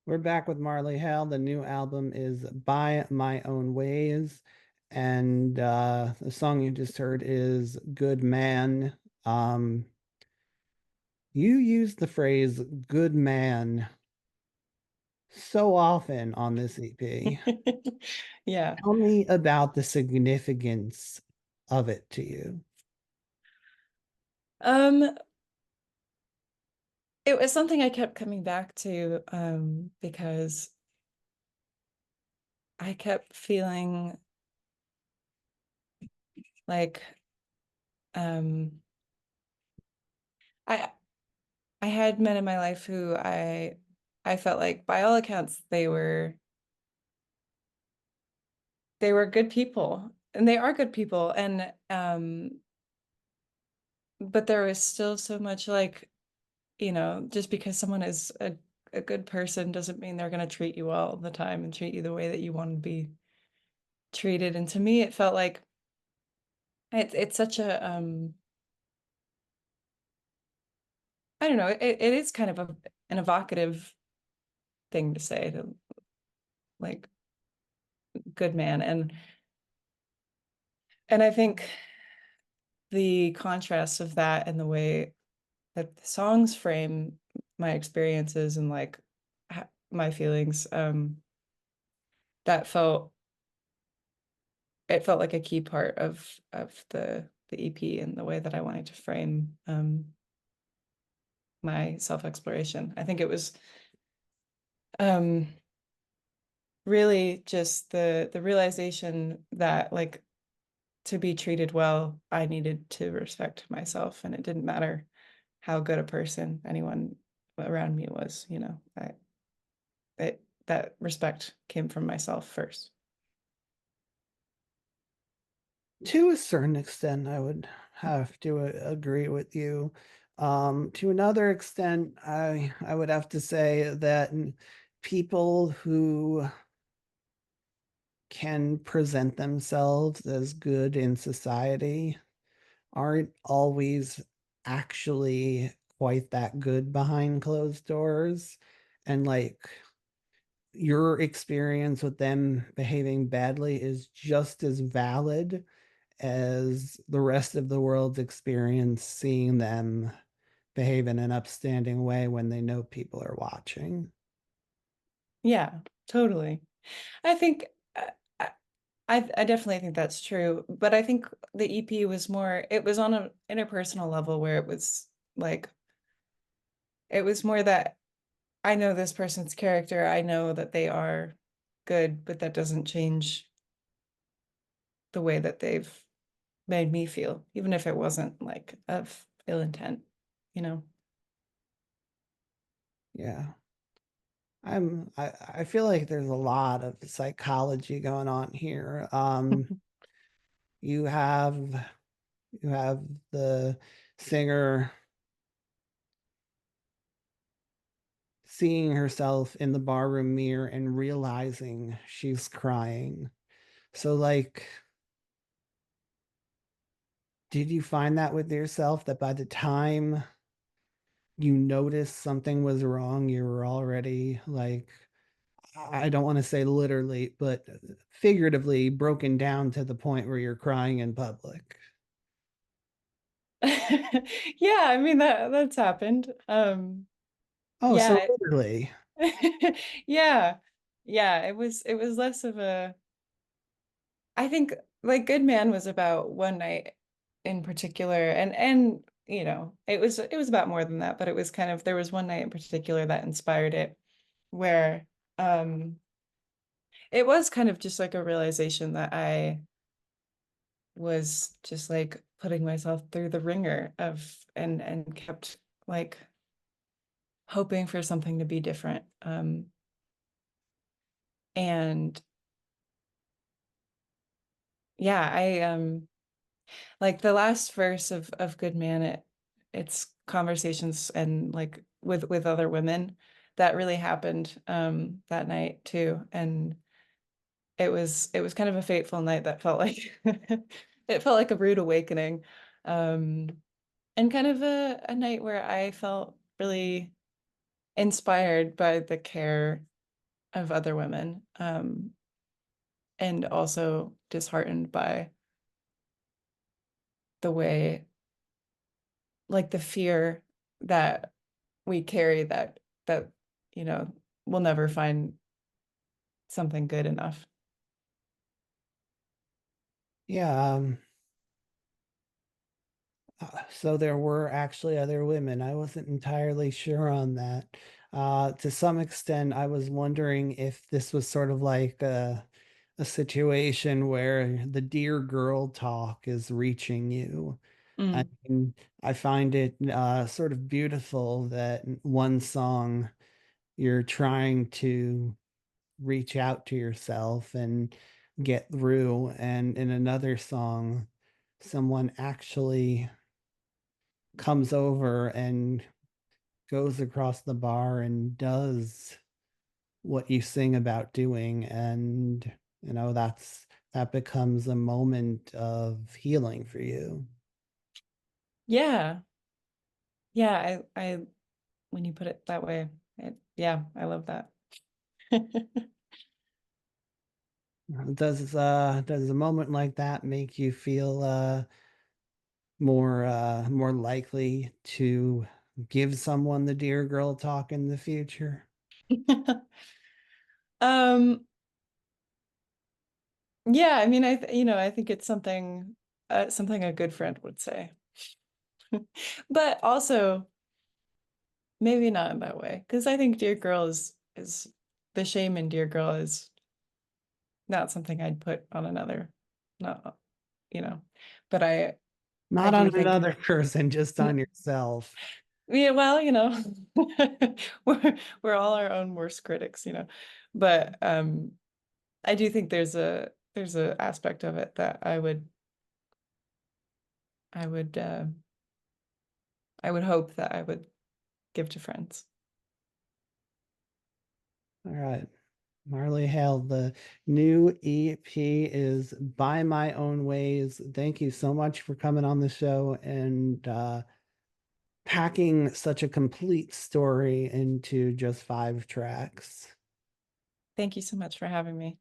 We're back with Marley Hale. The new album is By My Own Ways. And the song you just heard is Good Man. Um, you use the phrase good man so often on this EP. Yeah. Tell me about the significance of it to you. Um, it was something I kept coming back to because I kept feeling like um I I had men in my life who I felt like by all accounts they were good people and they are good people and but there was still so much like, just because someone is a good person doesn't mean they're going to treat you well all the time and treat you the way that you want to be treated. And to me, it felt like it's such a I don't know, it is kind of an evocative thing to say to like good man. And I think the contrast of that and the way that the songs frame my experiences and like my feelings, that felt like a key part of the EP and the way that I wanted to frame my self-exploration. I think it was um really just the realization that like to be treated well, I needed to respect myself, and it didn't matter how good a person anyone around me was, that respect came from myself first. To a certain extent, I would have to agree with you. To another extent, I would have to say that people who can present themselves as good in society aren't always actually quite that good behind closed doors. And like your experience with them behaving badly is just as valid as the rest of the world's experience seeing them behave in an upstanding way when they know people are watching. Yeah, totally. I think I, I definitely think that's true, but I think the EP was more, it was on an interpersonal level where it was like, it was more that I know this person's character, I know that they are good, but that doesn't change the way that they've made me feel, even if it wasn't like of ill intent, you know? Yeah. I feel like there's a lot of psychology going on here. You have you have the singer seeing herself in the barroom mirror and realizing she's crying. So like, did you find that with yourself that by the time you noticed something was wrong, you were already like, I don't want to say literally, but figuratively broken down to the point where you're crying in public? Yeah, I mean that's happened. Oh, so Yeah. literally. Yeah. Yeah, it was less of a I think like Good Man was about one night in particular and it was about more than that, but it was kind of there was one night in particular that inspired it where it was kind of just like a realization that I was just like putting myself through the ringer of and kept like hoping for something to be different. And yeah, I like the last verse of Good Man, it's conversations and like with other women that really happened that night too. And it was kind of a fateful night that felt like it felt like a rude awakening. Um and kind of a night where I felt really inspired by the care of other women, and also disheartened by the way, like the fear that we carry that you know we'll never find something good enough. Yeah, so there were actually other women. I wasn't entirely sure on that. To some extent, I was wondering if this was sort of like a situation where the dear girl talk is reaching you. I Mm. mean, I find it sort of beautiful that in one song you're trying to reach out to yourself and get through, and in another song, someone actually comes over and goes across the bar and does what you sing about doing. And that becomes a moment of healing for you. Yeah, yeah. I when you put it that way, yeah, I love that. Does a moment like that make you feel more likely to give someone the dear girl talk in the future? Um, yeah, I mean, I think it's something a good friend would say. But also maybe not in that way, because I think Dear Girl is the shame in Dear Girl is not something I'd put on another, not, you know. But I Not on do think, another person, just on yourself. yeah, well, we're all our own worst critics, But I do think there's a aspect of it that I would uh I would hope that I would give to friends. All right. Marley Hale, the new EP is By My Own Ways. Thank you so much for coming on the show and packing such a complete story into just 5 tracks. Thank you so much for having me.